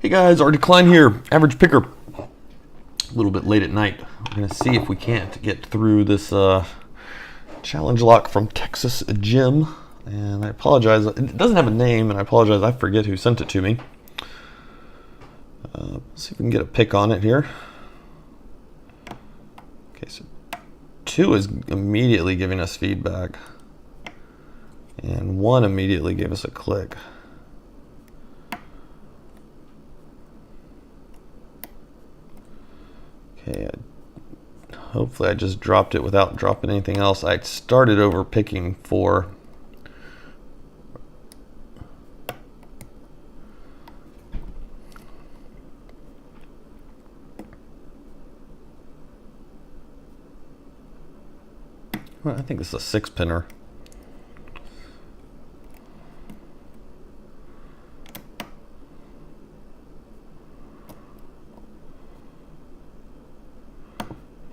Hey guys, Art Decline here, Average Picker. A little bit late at night. We're going to see if we can't get through this challenge lock from Texas Jim. And I apologize, it doesn't have a name, and I apologize, I forget who sent it to me. Let's see if we can get a pick on it here. Okay, so 2 is immediately giving us feedback. And 1 immediately gave us a click. Okay, hopefully I just dropped it without dropping anything else. I started over picking 4. Well, I think this is a 6 pinner.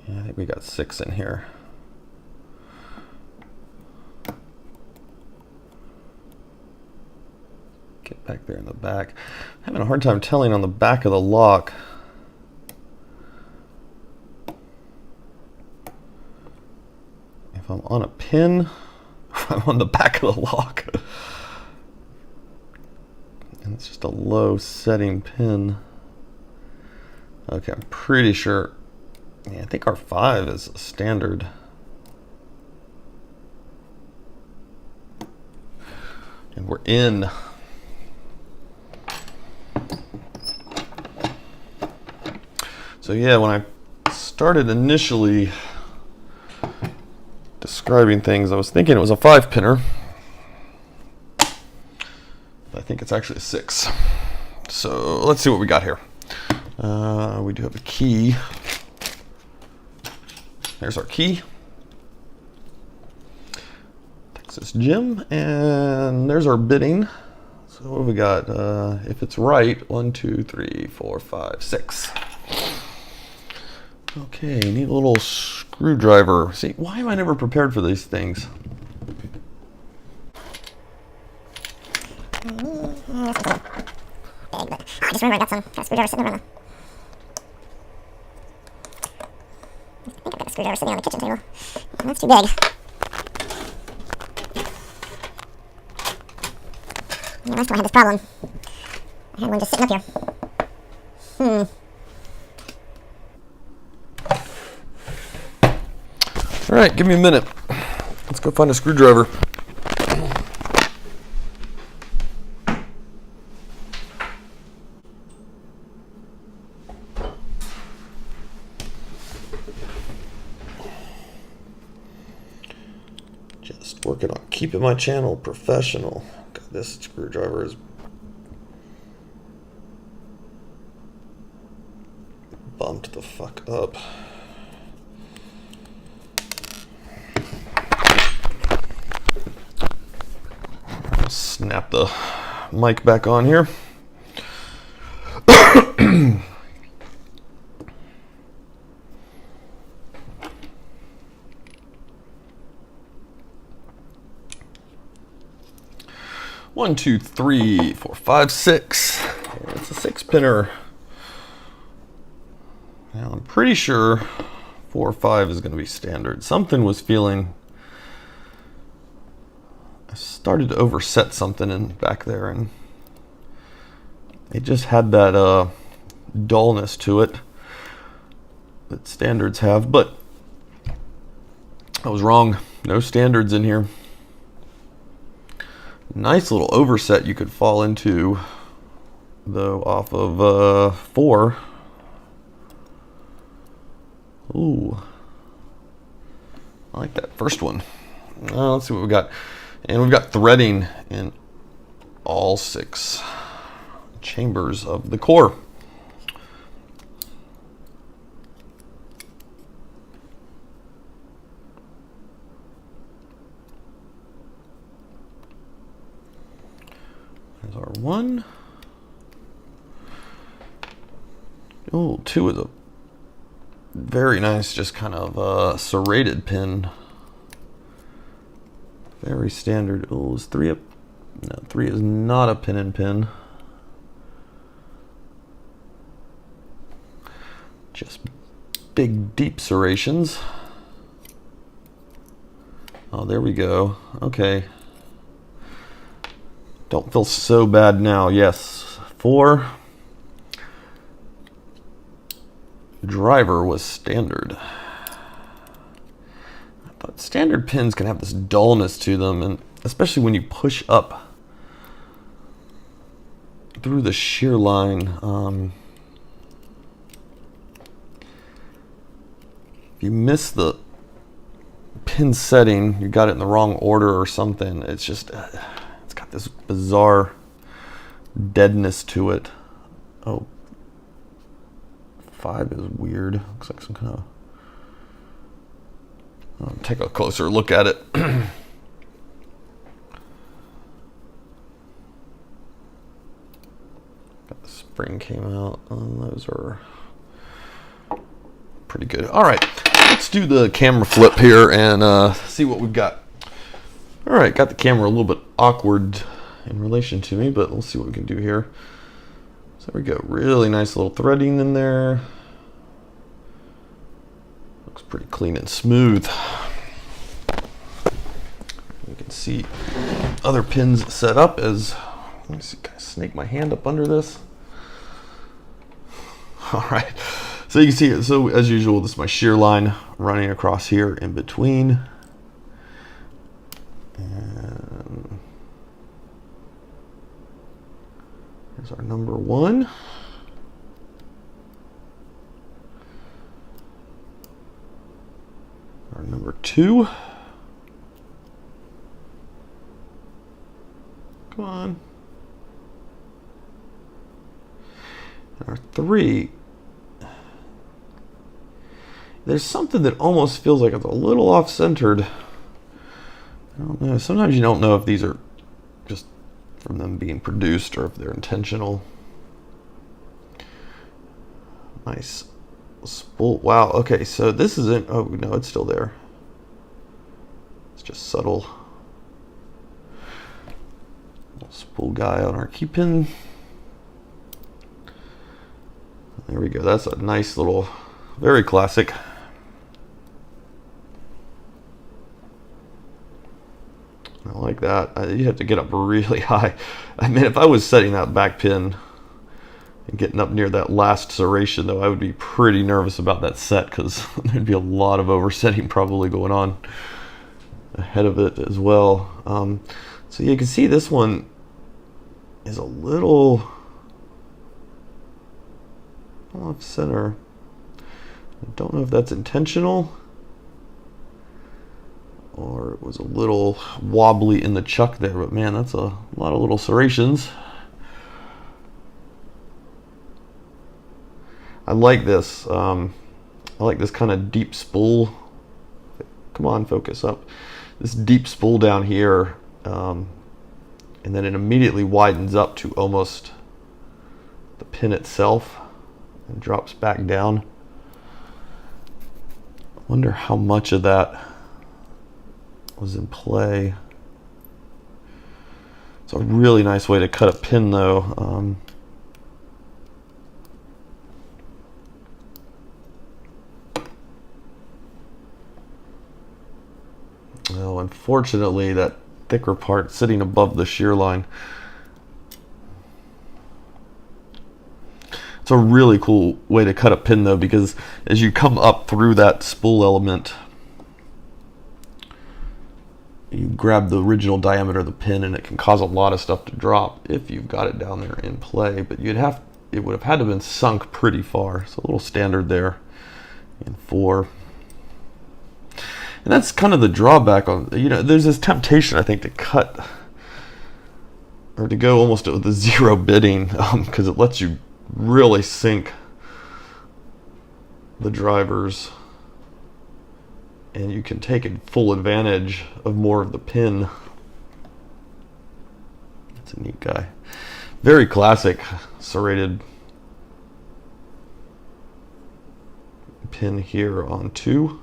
I think we got 6 in here. Get back there in the back. I'm having a hard time telling on the back of the lock. If I'm on a pin, or I'm on the back of the lock. And it's just a low setting pin. Okay, I'm pretty sure. Yeah, I think our 5 is standard. And we're in. So yeah, when I started initially describing things, I was thinking it was a 5 pinner. I think it's actually a 6. So let's see what we got here. We do have a key. There's our key. Texas Jim, and there's our bidding. So what have we got? If it's right, 1, 2, 3, 4, 5, 6. Okay, need a little screwdriver. See, why am I never prepared for these things? I just remember I got some screwdriver sitting around. I think I've got a screwdriver sitting on the kitchen table. That's too big. Yeah, last time I had this problem. I had one just sitting up here. All right, give me a minute. Let's go find a screwdriver. Just working on keeping my channel professional. God, this screwdriver is bumped the fuck up. Snap the mic back on here. One, two, three, 4, 5, 6. It's a 6 pinner. Now I'm pretty sure 4 or 5 is going to be standard. Something was feeling. I started to overset something in back there, and it just had that dullness to it that standards have, but I was wrong. No standards in here. Nice little overset you could fall into, though, off of 4. Ooh, I like that first one. Let's see what we got. And we've got threading in all 6 chambers of the core. There's our 1. Oh, 2 is a very nice, just kind of serrated pin. Very standard. Oh, is 3 up? No, 3 is not a pin and pin. Just big deep serrations. Oh, there we go. Okay. Don't feel so bad now. Yes. 4. Driver was standard. But standard pins can have this dullness to them, and especially when you push up through the shear line. If you miss the pin setting, you got it in the wrong order or something, it's just it's got this bizarre deadness to it. Oh, 5 is weird. Looks like some kind of... I'll take a closer look at it. Got the spring came out. Those are pretty good. All right, let's do the camera flip here and see what we've got. All right, got the camera a little bit awkward in relation to me, but let's see what we can do here. So there we go. Really nice little threading in there. Looks pretty clean and smooth. You can see other pins set up as, let me see, can I snake my hand up under this? All right, so you can see it. So as usual, this is my shear line running across here in between. And here's our number 1. Our number 2. Come on. And our 3. There's something that almost feels like it's a little off-centered. I don't know. Sometimes you don't know if these are just from them being produced or if they're intentional. Nice. Spool. Wow. Okay, so this isn't. Oh no, it's still there. It's just subtle. Little spool guy on our key pin. There we go. That's a nice little, very classic. I like that. You have to get up really high. I mean, if I was setting that back pin and getting up near that last serration, though, I would be pretty nervous about that set because there'd be a lot of oversetting probably going on ahead of it as well. So you can see this one is a little off center. I don't know if that's intentional or it was a little wobbly in the chuck there, but man, that's a lot of little serrations. I like this. I like this kind of deep spool. Come on, focus up. This deep spool down here, and then it immediately widens up to almost the pin itself and drops back down. I wonder how much of that was in play. It's a really nice way to cut a pin, though. Well, unfortunately, that thicker part sitting above the shear line. It's a really cool way to cut a pin, though, because as you come up through that spool element, you grab the original diameter of the pin, and it can cause a lot of stuff to drop if you've got it down there in play. But it would have had to have been sunk pretty far. So a little standard there in 4. And that's kind of the drawback on, there's this temptation, I think, to cut or to go almost with the 0 bidding, because it lets you really sink the drivers and you can take full advantage of more of the pin. That's a neat guy. Very classic serrated pin here on 2.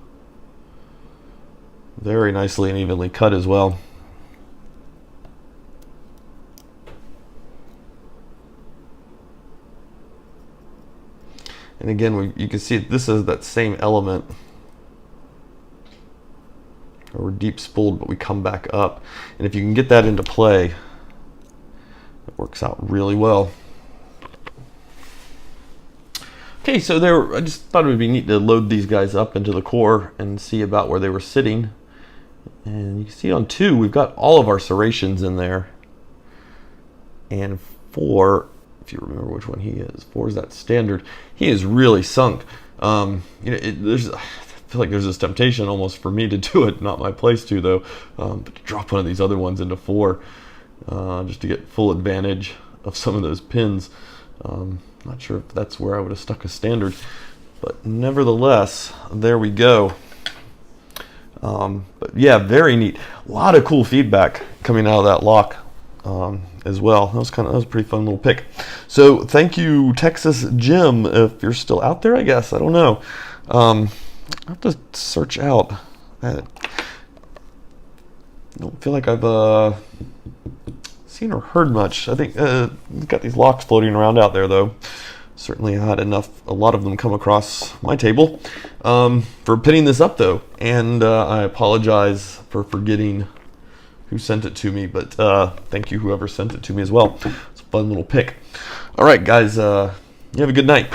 Very nicely and evenly cut as well. And again, you can see this is that same element. We're deep spooled, but we come back up. And if you can get that into play, it works out really well. Okay, so I just thought it would be neat to load these guys up into the core and see about where they were sitting. And you can see on 2, we've got all of our serrations in there. And 4, if you remember which one he is, 4 is that standard. He is really sunk. I feel like there's this temptation almost for me to do it, not my place to though, but to drop one of these other ones into 4, just to get full advantage of some of those pins. Not sure if that's where I would have stuck a standard, but nevertheless, there we go. But yeah, very neat. A lot of cool feedback coming out of that lock as well. That was a pretty fun little pick. So thank you, Texas Jim, if you're still out there, I guess. I don't know. I have to search out. I don't feel like I've seen or heard much. I think we've got these locks floating around out there, though. Certainly had a lot of them come across my table for pinning this up, though. And I apologize for forgetting who sent it to me, but thank you whoever sent it to me as well. It's a fun little pick. All right, guys, you have a good night.